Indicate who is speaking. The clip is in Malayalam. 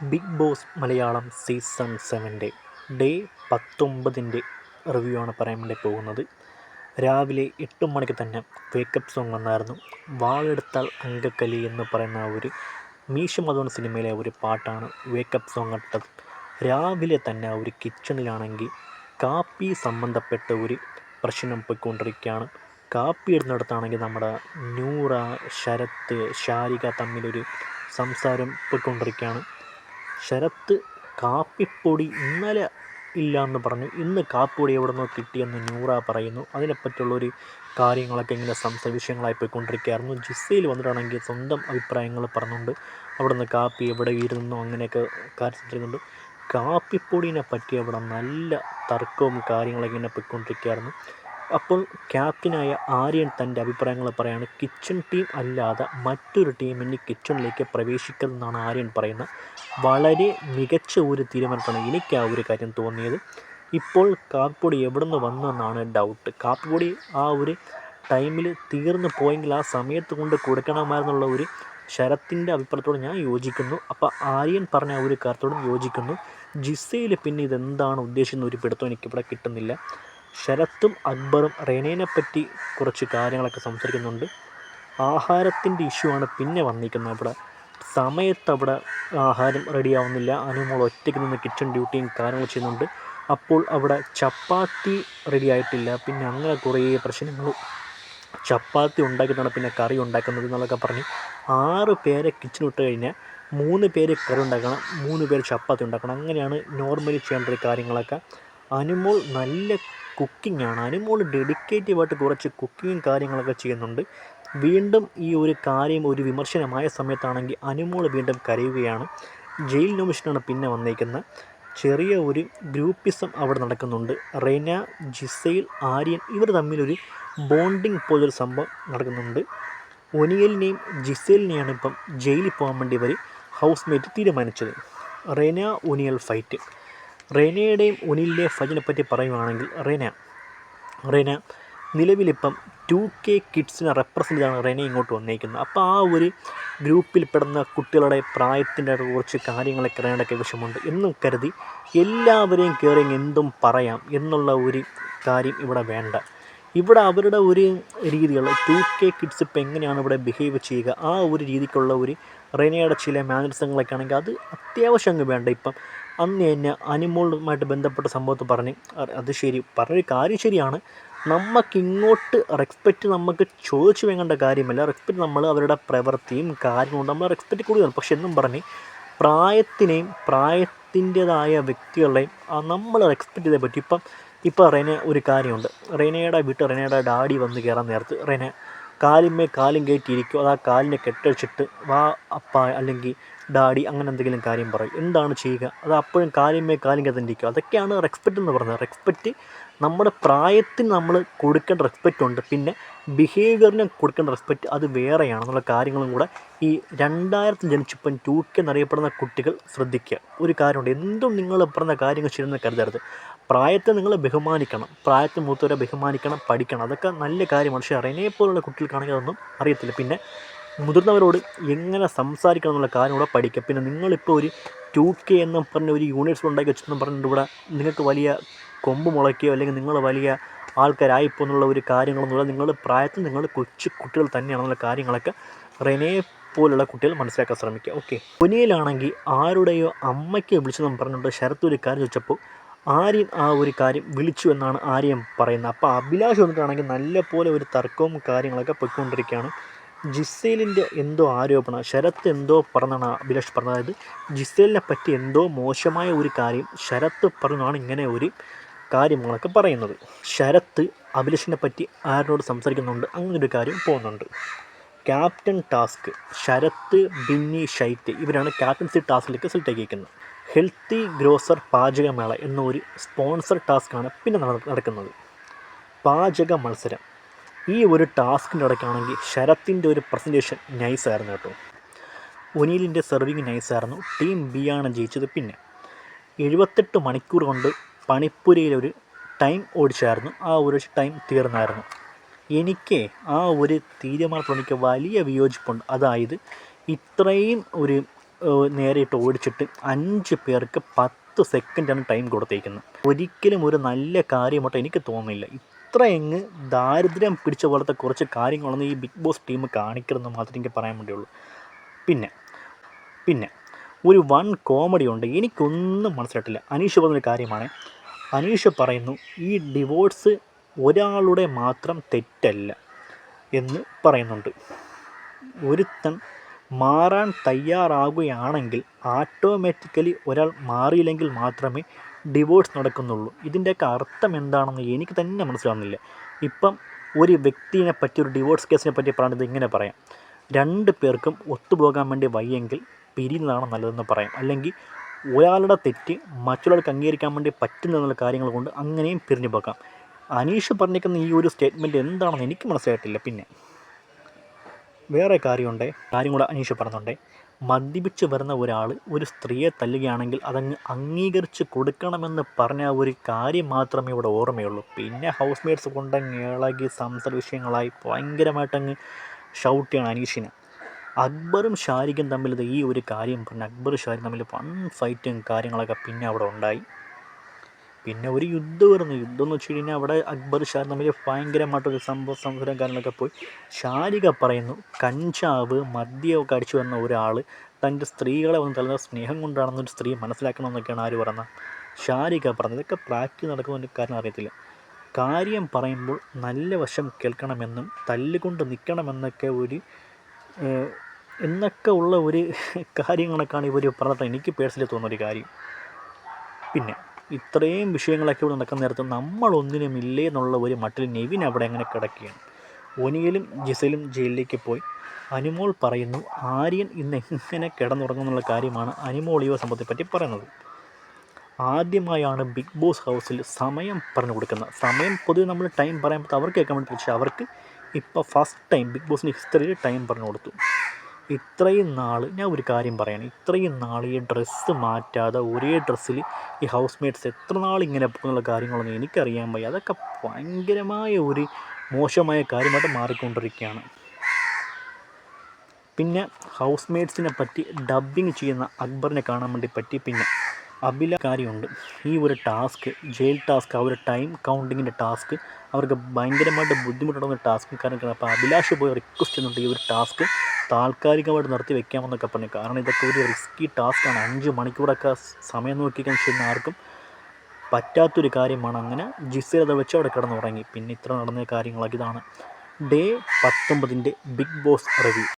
Speaker 1: Big Boss Malayalam season 7 day 19 review ആണ് പറയാൻ വേണ്ടി പോകുന്നത്. രാവിലെ 8 മണിക്ക് തന്നെ വേക്കപ്പ് സോങ് വന്നായിരുന്നു. വാളെടുത്താൽ അങ്കക്കലി എന്ന് പറയുന്ന ഒരു മീശ മധുവൻ സിനിമയിലെ ഒരു പാട്ടാണ് വേക്കപ്പ് സോങ് ഇട്ടത്. രാവിലെ തന്നെ ഒരു കിച്ചണിലാണെങ്കിൽ കാപ്പി സംബന്ധപ്പെട്ട ഒരു പ്രശ്നം പോയിക്കൊണ്ടിരിക്കുകയാണ്. കാപ്പി ഇടുന്നിടത്താണെങ്കിൽ നമ്മുടെ നൂറ, ശരത്ത്, ശാരിക തമ്മിലൊരു സംസാരം പോയിക്കൊണ്ടിരിക്കുകയാണ്. ശരത്ത് കാപ്പിപ്പൊടി ഇന്നലെ ഇല്ല എന്ന് പറഞ്ഞു, ഇന്ന് കാപ്പിപ്പൊടി എവിടെ നിന്നോ കിട്ടിയെന്ന് നൂറ പറയുന്നു. അതിനെപ്പറ്റിയുള്ളൊരു കാര്യങ്ങളൊക്കെ ഇങ്ങനെ വിഷയങ്ങളായി പോയിക്കൊണ്ടിരിക്കുകയായിരുന്നു. ജിസയിൽ വന്നിട്ടാണെങ്കിൽ സ്വന്തം അഭിപ്രായങ്ങൾ പറഞ്ഞുകൊണ്ട് അവിടെ നിന്ന് കാപ്പി എവിടെ ഇരുന്നു അങ്ങനെയൊക്കെ കാര്യം ചെയ്യുന്നുണ്ട്. കാപ്പിപ്പൊടിനെ പറ്റി അവിടെ നല്ല തർക്കവും കാര്യങ്ങളൊക്കെ ഇങ്ങനെ പോയിക്കൊണ്ടിരിക്കുകയായിരുന്നു. അപ്പോൾ ക്യാപ്റ്റനായ ആര്യൻ തൻ്റെ അഭിപ്രായങ്ങൾ പറയാണ്. കിച്ചൺ ടീം അല്ലാതെ മറ്റൊരു ടീം ഇനി കിച്ചണിലേക്ക് പ്രവേശിക്കുന്നതെന്നാണ് ആര്യൻ പറയുന്നത്. വളരെ മികച്ച ഒരു തീരുമാനമാണ് എനിക്ക് ആ ഒരു കാര്യം തോന്നിയത്. ഇപ്പോൾ കാപ്പിപ്പൊടി എവിടെ നിന്ന് വന്നെന്നാണ് ഡൗട്ട്. കാപ്പിപ്പൊടി ആ ഒരു ടൈമിൽ തീർന്നു പോയെങ്കിൽ ആ സമയത്ത് കൊണ്ട് കൊടുക്കണമായിരുന്നുള്ള ഒരു ശരത്തിൻ്റെ അഭിപ്രായത്തോട് ഞാൻ യോജിക്കുന്നു. അപ്പോൾ ആര്യൻ പറഞ്ഞ ആ ഒരു കാര്യത്തോടും യോജിക്കുന്നു. ജിസയിൽ പിന്നെ ഇതെന്താണ് ഉദ്ദേശിക്കുന്ന ഒരു പിടുത്തം എനിക്കിവിടെ കിട്ടുന്നില്ല. ശരത്തും അക്ബറും റെനേനെ പറ്റി കുറച്ച് കാര്യങ്ങളൊക്കെ സംസാരിക്കുന്നുണ്ട്. ആഹാരത്തിൻ്റെ ഇഷ്യൂ ആണ് പിന്നെ വന്നിരിക്കുന്നത്. അവിടെ സമയത്ത് അവിടെ ആഹാരം റെഡിയാവുന്നില്ല. അനുമോൾ ഒറ്റയ്ക്ക് നിന്ന് കിച്ചൺ ഡ്യൂട്ടിയും കാര്യങ്ങൾ ചെയ്യുന്നുണ്ട്. അപ്പോൾ അവിടെ ചപ്പാത്തി റെഡി ആയിട്ടില്ല. പിന്നെ അങ്ങനെ കുറേ പ്രശ്നങ്ങൾ. ചപ്പാത്തി ഉണ്ടാക്കിയിട്ടാണ് പിന്നെ കറി ഉണ്ടാക്കുന്നത് എന്നൊക്കെ പറഞ്ഞ് 6 പേരെ കിച്ചൺ ഇട്ട് കഴിഞ്ഞാൽ 3 പേര് കറി ഉണ്ടാക്കണം, 3 പേര് ചപ്പാത്തി ഉണ്ടാക്കണം. അങ്ങനെയാണ് നോർമലി ചെയ്യേണ്ട ഒരു കാര്യങ്ങളൊക്കെ. അനുമോൾ നല്ല കുക്കിംഗ് ആണ്. അനുമോൾ ഡെഡിക്കേറ്റീവായിട്ട് കുറച്ച് കുക്കിങ്ങും കാര്യങ്ങളൊക്കെ ചെയ്യുന്നുണ്ട്. വീണ്ടും ഈ ഒരു കാര്യം ഒരു വിമർശനമായ സമയത്താണെങ്കിൽ അനുമോൾ വീണ്ടും കരയുകയാണ്. ജയിൽ നോമിഷനാണ് പിന്നെ വന്നേക്കുന്നത്. ചെറിയ ഒരു ഗ്രൂപ്പിസം അവിടെ നടക്കുന്നുണ്ട്. റെന, ജിസയിൽ, ആര്യൻ ഇവർ തമ്മിലൊരു ബോണ്ടിങ് പോലൊരു സംഭവം നടക്കുന്നുണ്ട്. ഒനിയലിനെയും ജിസേലിനെയാണ് ഇപ്പം ജയിലിൽ പോകാൻ വേണ്ടി ഇവർ ഹൗസ് മേറ്റ് തീരുമാനിച്ചത്. റെന ഒനിയൽ ഫൈറ്റ്. റെനയുടെയും ഒനിയലിൻ്റെയും ഫൈറ്റിനെ പറ്റി പറയുകയാണെങ്കിൽ റെന നിലവിലിപ്പം 2K കിഡ്സിനെ റെപ്രസെൻ്റ് ചെയ്താണ് റെന ഇങ്ങോട്ട് വന്നേക്കുന്നത്. അപ്പോൾ ആ ഒരു ഗ്രൂപ്പിൽ പെടുന്ന കുട്ടികളുടെ പ്രായത്തിൻ്റെ കുറച്ച് കാര്യങ്ങളൊക്കെ റെനയുടെ കൈവശമുണ്ട് എന്നും കരുതി എല്ലാവരെയും കയറി എന്തും പറയാം എന്നുള്ള ഒരു കാര്യം ഇവിടെ വേണ്ട. ഇവിടെ അവരുടെ ഒരു രീതികൾ 2K കിഡ്സ് ഇപ്പം എങ്ങനെയാണ് ഇവിടെ ബിഹേവ് ചെയ്യുക, ആ ഒരു രീതിക്കുള്ള ഒരു റെനയുടെ ചില മാനറിസങ്ങളൊക്കെ ആണെങ്കിൽ അത് അത്യാവശ്യം അങ്ങ് വേണ്ട. ഇപ്പം അന്ന് തന്നെ അനിമോളുമായിട്ട് ബന്ധപ്പെട്ട സംഭവത്തിൽ പറഞ്ഞ് അത് ശരി, പറഞ്ഞൊരു കാര്യം ശരിയാണ്. നമുക്കിങ്ങോട്ട് റെസ്പെക്റ്റ് നമുക്ക് ചോദിച്ചു വേണ്ട കാര്യമല്ല. റെസ്പെക്റ്റ് നമ്മൾ അവരുടെ പ്രവൃത്തിയും കാര്യങ്ങളും നമ്മൾ റെസ്പെക്റ്റ് കൂടുതലാണ്. പക്ഷെ എന്നും പറഞ്ഞ് പ്രായത്തിനെയും പ്രായത്തിൻ്റെതായ വ്യക്തികളെയും നമ്മൾ റെസ്പെക്റ്റ് ചെയ്തേ പറ്റും. ഇപ്പോൾ റെന ഒരു കാര്യമുണ്ട്. റെനയുടെ വീട്ടിൽ റെനയുടെ ഡാഡി വന്ന് കയറാൻ നേരത്ത് റെന കാലും കയറ്റിയിരിക്കും. അത് ആ കാലിനെ കെട്ടഴിച്ചിട്ട് വാ അപ്പ അല്ലെങ്കിൽ ഡാഡി അങ്ങനെ എന്തെങ്കിലും കാര്യം പറയും. എന്താണ് ചെയ്യുക? അത് അപ്പോഴും കാലും കയറ്റിയിരിക്കും. അതൊക്കെയാണ് റെസ്പെക്റ്റ് എന്ന് പറയുന്നത്. റെസ്പെക്റ്റ് നമ്മുടെ പ്രായത്തിന് നമ്മൾ കൊടുക്കേണ്ട റെസ്പെക്റ്റ് ഉണ്ട്. പിന്നെ ബിഹേവിയറിന് കൊടുക്കേണ്ട റെസ്പെക്റ്റ് അത് വേറെയാണെന്നുള്ള കാര്യങ്ങളും കൂടെ ഈ 2000 ജനിച്ചിപ്പം 2K എന്നറിയപ്പെടുന്ന കുട്ടികൾ ശ്രദ്ധിക്കുക. ഒരു കാര്യമുണ്ട്, എന്തും നിങ്ങൾ പറഞ്ഞ കാര്യങ്ങൾ ശരിയെന്ന് കരുതരുത്. പ്രായത്തെ നിങ്ങൾ ബഹുമാനിക്കണം, പ്രായത്തിൽ മൂത്തവരെ ബഹുമാനിക്കണം, പഠിക്കണം. അതൊക്കെ നല്ല കാര്യമാണ്. പക്ഷേ റെനയെപ്പോലുള്ള കുട്ടികൾക്കാണെങ്കിൽ അതൊന്നും അറിയത്തില്ല. പിന്നെ മുതിർന്നവരോട് എങ്ങനെ സംസാരിക്കണം എന്നുള്ള കാര്യം കൂടെ പഠിക്കുക. പിന്നെ നിങ്ങളിപ്പോൾ ഒരു 2K എന്നും പറഞ്ഞ ഒരു യൂണിവേഴ്സ് ഉണ്ടാക്കി വെച്ചെന്നും പറഞ്ഞിട്ട് ഇവിടെ നിങ്ങൾക്ക് വലിയ കൊമ്പ് മുളയ്ക്കുകയോ അല്ലെങ്കിൽ നിങ്ങൾ വലിയ ആൾക്കാരായിപ്പോൾ എന്നുള്ള ഒരു കാര്യങ്ങളൊന്നുമില്ല. നിങ്ങളുടെ പ്രായത്തിൽ നിങ്ങൾ കൊച്ചു കുട്ടികൾ തന്നെയാണെന്നുള്ള കാര്യങ്ങളൊക്കെ റെനയെ പോലുള്ള കുട്ടികൾ മനസ്സിലാക്കാൻ ശ്രമിക്കുക. ഓക്കെ. ഒനിയലാണെങ്കിൽ ആരുടെയോ അമ്മയ്ക്ക് വിളിച്ചെന്നും പറഞ്ഞിട്ട് ശരത്ത് ഒരു കാര്യം ചോദിച്ചപ്പോൾ ആര്യൻ ആ ഒരു കാര്യം വിളിച്ചു എന്നാണ് ആര്യൻ പറയുന്നത്. അപ്പോൾ അഭിലാഷ് വന്നിട്ടാണെങ്കിൽ നല്ല പോലെ ഒരു തർക്കവും കാര്യങ്ങളൊക്കെ പൊയ്ക്കൊണ്ടിരിക്കുകയാണ്. ജിസേലിൻ്റെ എന്തോ ആരോപണം ശരത്ത് എന്തോ പറഞ്ഞാണ് അഭിലാഷ് പറഞ്ഞത്. അതായത് ജിസേലിനെ പറ്റി എന്തോ മോശമായ ഒരു കാര്യം ശരത്ത് പറഞ്ഞാണ് ഇങ്ങനെ ഒരു കാര്യങ്ങളൊക്കെ പറയുന്നത്. ശരത്ത് അഭിലാഷിനെ പറ്റി ആരോട് സംസാരിക്കുന്നുണ്ട്, അങ്ങനൊരു കാര്യം പോകുന്നുണ്ട്. ക്യാപ്റ്റൻ ടാസ്ക് ശരത്ത്, ബിന്നി, ഷൈറ്റ് ഇവരാണ് ക്യാപ്റ്റൻസി ടാസ്കിലേക്ക് സെലക്ട് ആക്കിയിരിക്കുന്നത്. ഹെൽത്തി ഗ്രോസർ പാചകമേള എന്നൊരു സ്പോൺസർ ടാസ്ക്കാണ് പിന്നെ നടക്കുന്നത്. പാചക മത്സരം. ഈ ഒരു ടാസ്കിൻ്റെ ഇടയ്ക്കാണെങ്കിൽ ശരത്തിൻ്റെ ഒരു പ്രസൻറ്റേഷൻ നൈസായിരുന്നു കേട്ടോ. ഒനിയലിൻ്റെ സെർവിങ് നൈസായിരുന്നു. ടീം ബി ആണ് ജയിച്ചത്. പിന്നെ 78 മണിക്കൂർ കൊണ്ട് പണിപ്പുരയിലൊരു ടൈം ഓടിച്ചായിരുന്നു. ആ ഒരു ടൈം തീർന്നായിരുന്നു. എനിക്ക് ആ ഒരു തീരുമാനത്തോട് എനിക്ക് വലിയ വിയോജിപ്പുണ്ട്. അതായത് ഇത്രയും ഒരു നേരിട്ട് ഓടിച്ചിട്ട് 5 പേർക്ക് 10 സെക്കൻഡാണ് ടൈം കൊടുത്തേക്കുന്നത്. ഒരിക്കലും ഒരു നല്ല കാര്യമായിട്ട് എനിക്ക് തോന്നുന്നില്ല. ഇത്രയങ്ങ് ദാരിദ്ര്യം പിടിച്ച പോലത്തെ കുറച്ച് കാര്യങ്ങളൊന്നും ഈ ബിഗ് ബോസ് ടീം കാണിക്കരുതെന്ന് മാത്രമേ എനിക്ക് പറയാൻ വേണ്ടിയുള്ളൂ. പിന്നെ ഒരു വൺ കോമഡി ഉണ്ട്, എനിക്കൊന്നും മനസ്സിലായിട്ടില്ല. അനീഷ് പറഞ്ഞൊരു കാര്യമാണ്. അനീഷ് പറയുന്നു ഈ ഡിവോഴ്സ് ഒരാളുടെ മാത്രം തെറ്റല്ല എന്ന് പറയുന്നുണ്ട്. ഒരുത്തൻ മാറാൻ തയ്യാറാകുകയാണെങ്കിൽ ഓട്ടോമാറ്റിക്കലി ഒരാൾ മാറിയില്ലെങ്കിൽ മാത്രമേ ഡിവോഴ്സ് നടക്കുന്നുള്ളൂ. ഇതിൻ്റെയൊക്കെ അർത്ഥം എന്താണെന്ന് എനിക്ക് തന്നെ മനസ്സിലാവുന്നില്ല. ഇപ്പം ഒരു വ്യക്തിയെ പറ്റി, ഒരു ഡിവോഴ്സ് കേസിനെ പറ്റി പറയുന്നത് ഇങ്ങനെ പറയാം: 2 പേർക്കും ഒത്തുപോകാൻ വേണ്ടി വയ്യെങ്കിൽ പിരിയുന്നതാണ് നല്ലതെന്ന് പറയാം. അല്ലെങ്കിൽ ഒരാളുടെ തെറ്റ് മറ്റുള്ളവർക്ക് അംഗീകരിക്കാൻ വേണ്ടി പറ്റുന്ന കാര്യങ്ങൾ കൊണ്ട് അങ്ങനെയും പിരിഞ്ഞു പോകാം. അനീഷ് പറഞ്ഞിരിക്കുന്ന ഈ ഒരു സ്റ്റേറ്റ്മെൻറ്റ് എന്താണെന്ന് എനിക്ക് മനസ്സിലായിട്ടില്ല. പിന്നെ വേറെ കാര്യം കൂടെ അനീഷ് പറയുന്നുണ്ട്. മദ്യപിച്ച് വരുന്ന ഒരാൾ ഒരു സ്ത്രീയെ തല്ലുകയാണെങ്കിൽ അതങ്ങ് അംഗീകരിച്ച് കൊടുക്കണമെന്ന് പറഞ്ഞ ഒരു കാര്യം മാത്രമേ ഇവിടെ ഓർമ്മയുള്ളൂ. പിന്നെ ഹൗസ് മേറ്റ്സ് കൊണ്ടങ്ങ് ഇളകി സംസാര വിഷയങ്ങളായി ഭയങ്കരമായിട്ടങ്ങ് ഷൗട്ട് ചെയ്യണം അനീഷിനെ. അക്ബറും ഷാരിഖും തമ്മിൽ ഈ ഒരു കാര്യം പറഞ്ഞ് അക്ബർ ഷാരിഖ് തമ്മിൽ വൺ ഫൈറ്റും കാര്യങ്ങളൊക്കെ പിന്നെ അവിടെ ഉണ്ടായി. പിന്നെ ഒരു യുദ്ധം എന്ന് വെച്ച് കഴിഞ്ഞാൽ അവിടെ അക്ബർ ഷാരിഖ് തമ്മിൽ ഭയങ്കരമായിട്ടൊരു സംസാരം കാര്യങ്ങളൊക്കെ പോയി. ഷാരിഖ പറയുന്നു കഞ്ചാവ് മദ്യമൊക്കെ അടിച്ചു വന്ന ഒരാൾ തൻ്റെ സ്ത്രീകളെ വന്ന് തല്ലുന്ന സ്നേഹം കൊണ്ടാണെന്നൊരു സ്ത്രീ മനസ്സിലാക്കണമെന്നൊക്കെയാണ് ആര് പറഞ്ഞത്? ഷാരിഖ പറഞ്ഞത്. ഇതൊക്കെ പ്രാക്ടീസ് നടക്കുന്ന കാര്യം അറിയത്തില്ല. കാര്യം പറയുമ്പോൾ നല്ല വശം കേൾക്കണമെന്നും തല്ലുകൊണ്ട് നിൽക്കണമെന്നൊക്കെ എന്നൊക്കെ ഉള്ള ഒരു കാര്യങ്ങളൊക്കെയാണ് ഇവർ പറഞ്ഞിട്ട് എനിക്ക് പേഴ്സണലി തോന്നുന്നൊരു കാര്യം. പിന്നെ ഇത്രയും വിഷയങ്ങളൊക്കെ ഇവിടെ നടക്കുന്ന നേരത്ത് നമ്മളൊന്നിനും ഇല്ലേ എന്നുള്ള ഒരു മട്ടിൽ നെവിൻ അവിടെ അങ്ങനെ കിടക്കുകയാണ്. ഒനിയലും ജിസലും ജയിലിലേക്ക് പോയി. അനുമോൾ പറയുന്നു ആര്യൻ ഇന്ന് എങ്ങനെ കിടന്നുറങ്ങുന്നുള്ള കാര്യമാണ് അനുമോൾ ഈ സംഭവത്തെപ്പറ്റി പറയുന്നത്. ആദ്യമായാണ് ബിഗ് ബോസ് ഹൗസിൽ സമയം പറഞ്ഞു കൊടുക്കുന്നത്. സമയം പൊതുവെ നമ്മൾ ടൈം പറയാൻ പറ്റും അവർക്ക് കേൾക്കാൻ വേണ്ടി, പക്ഷേ അവർക്ക് ഇപ്പോൾ ഫസ്റ്റ് ടൈം ബിഗ് ബോസിൻ്റെ ഹിസ്റ്ററിയിൽ ടൈം പറഞ്ഞു കൊടുത്തു. ഇത്രയും നാൾ ഞാൻ ഒരു കാര്യം പറയണം, ഇത്രയും നാൾ ഈ ഡ്രസ്സ് മാറ്റാതെ ഒരേ ഡ്രസ്സിൽ ഈ ഹൗസ് മേറ്റ്സ് എത്ര നാൾ ഇങ്ങനെ പോകുന്നുള്ള കാര്യങ്ങളൊന്നും എനിക്കറിയാൻ വയ്യ. അതൊക്കെ ഭയങ്കരമായ ഒരു മോശമായ കാര്യമായിട്ട് മാറിക്കൊണ്ടിരിക്കുകയാണ്. പിന്നെ ഹൗസ് മേറ്റ്സിനെ പറ്റി ഡബ്ബിങ് ചെയ്യുന്ന അക്ബറിനെ കാണാൻ വേണ്ടി പറ്റി. പിന്നെ കാര്യമുണ്ട്. ഈ ഒരു ടാസ്ക്, ജയിൽ ടാസ്ക്, ആ ഒരു ടൈം കൗണ്ടിങ്ങിൻ്റെ ടാസ്ക് അവർക്ക് ഭയങ്കരമായിട്ട് ബുദ്ധിമുട്ടുള്ള ടാസ്ക്. കാരണം അപ്പോൾ അഭിലാഷ് പോയി റിക്വസ്റ്റ് ചെയ്യുന്നുണ്ട് ഈ ഒരു ടാസ്ക് താൽക്കാലികമായിട്ട് നിർത്തി വെക്കാമെന്നൊക്കെ പറഞ്ഞു. കാരണം ഇതൊക്കെ ഒരു റിസ്കി ടാസ്ക്കാണ്. 5 മണിക്കൂറൊക്കെ സമയം നോക്കിക്കാൻ ചെയ്യുന്ന ആർക്കും പറ്റാത്തൊരു കാര്യമാണ്. അങ്ങനെ ജിസേൽ അത് വെച്ച് അവിടെ കിടന്നുറങ്ങി. പിന്നെ ഇത്ര നടന്ന കാര്യങ്ങളൊക്കെ ഇതാണ് ഡേ 19 ബിഗ് ബോസ് റിവ്യൂ.